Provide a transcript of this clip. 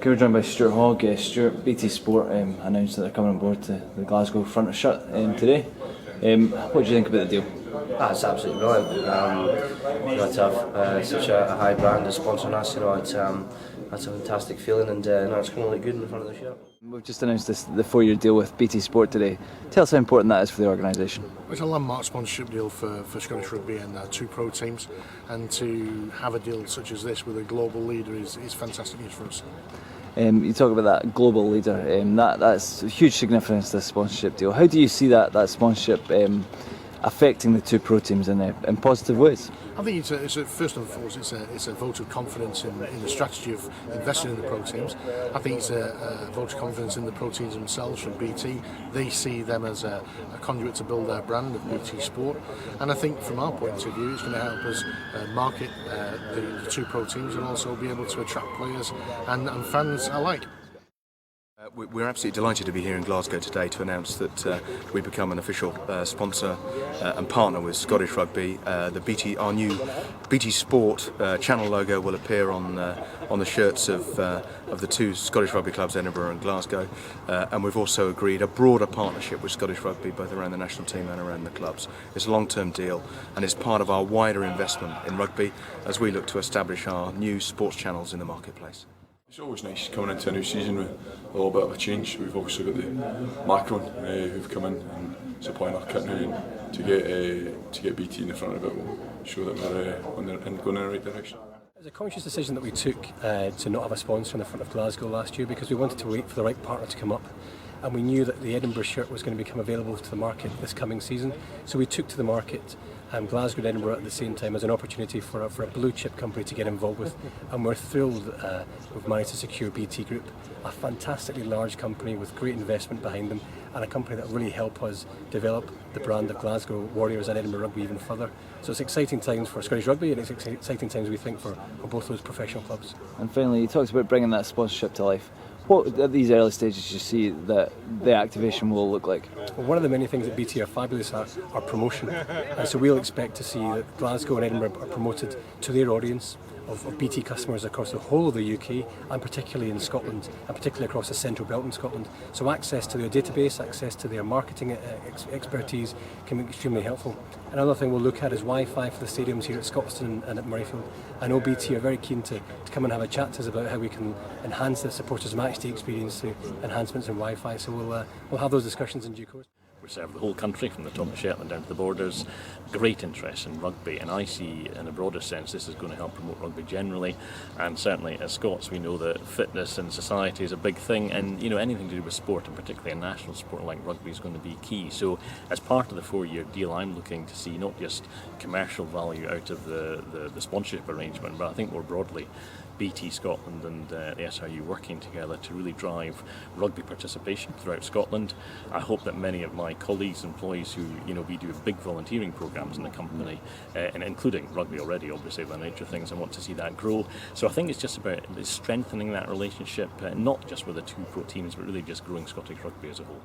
Okay, we're joined by Stuart Hogg. Stuart, BT Sport announced that they're coming on board to the Glasgow front of shirt today. What do you think about the deal? It's absolutely brilliant. To have such a high brand as sponsoring us, that's a fantastic feeling, and it's going to look good in the front of the shirt. We've just announced the 4-year deal with BT Sport today. Tell us how important that is for the organisation. It's a landmark sponsorship deal for Scottish Rugby and two pro teams, and to have a deal such as this with a global leader is fantastic news for us. You talk about that global leader, that's huge significance, this sponsorship deal. How do you see that sponsorship affecting the two pro teams in positive ways? I think it's first and foremost it's a vote of confidence in the strategy of investing in the pro teams. I think it's a vote of confidence in the pro teams themselves from BT. They see them as a conduit to build their brand of BT Sport, and I think from our point of view it's going to help us market the two pro teams and also be able to attract players and fans alike. We're absolutely delighted to be here in Glasgow today to announce that we become an official sponsor and partner with Scottish Rugby. Our new BT Sport channel logo will appear on the shirts of the two Scottish Rugby clubs, Edinburgh and Glasgow, and we've also agreed a broader partnership with Scottish Rugby, both around the national team and around the clubs. It's a long-term deal, and it's part of our wider investment in rugby as we look to establish our new sports channels in the marketplace. It's always nice coming into a new season with a little bit of a change. We've obviously got the Macron who've come in and supplying our kit now, and to get BT in the front of it will show that we're going in the right direction. It was a conscious decision that we took to not have a sponsor in the front of Glasgow last year, because we wanted to wait for the right partner to come up, and we knew that the Edinburgh shirt was going to become available to the market this coming season. So we took to the market Glasgow and Edinburgh at the same time as an opportunity for a blue chip company to get involved with, and we're thrilled we've managed to secure BT Group, a fantastically large company with great investment behind them, and a company that will really help us develop the brand of Glasgow Warriors and Edinburgh Rugby even further. So it's exciting times for Scottish Rugby, and it's exciting times, we think, for both those professional clubs. And finally, you talked about bringing that sponsorship to life. What at these early stages do you see that the activation will look like? Well, one of the many things that BT are fabulous at are promotion, and so we'll expect to see that Glasgow and Edinburgh are promoted to their audience of BT customers across the whole of the UK, and particularly in Scotland, and particularly across the central belt in Scotland. So access to their database, access to their marketing expertise can be extremely helpful. Another thing we'll look at is Wi-Fi for the stadiums here at Scotstoun and at Murrayfield. I know BT are very keen to come and have a chat to us about how we can enhance the supporters' matchday experience through enhancements in Wi-Fi. So we'll have those discussions in due course. We serve the whole country from the top of Shetland down to the borders. Great interest in rugby, and I see in a broader sense this is going to help promote rugby generally, and certainly as Scots we know that fitness in society is a big thing, and anything to do with sport, and particularly a national sport like rugby, is going to be key. So as part of the 4-year deal I'm looking to see not just commercial value out of the sponsorship arrangement, but I think more broadly BT Scotland and the SRU working together to really drive rugby participation throughout Scotland. I hope that many of my colleagues, employees who, we do big volunteering programmes in the company, and including rugby already, obviously, by nature of things, I want to see that grow. So I think it's just about strengthening that relationship, not just with the two pro teams, but really just growing Scottish rugby as a whole.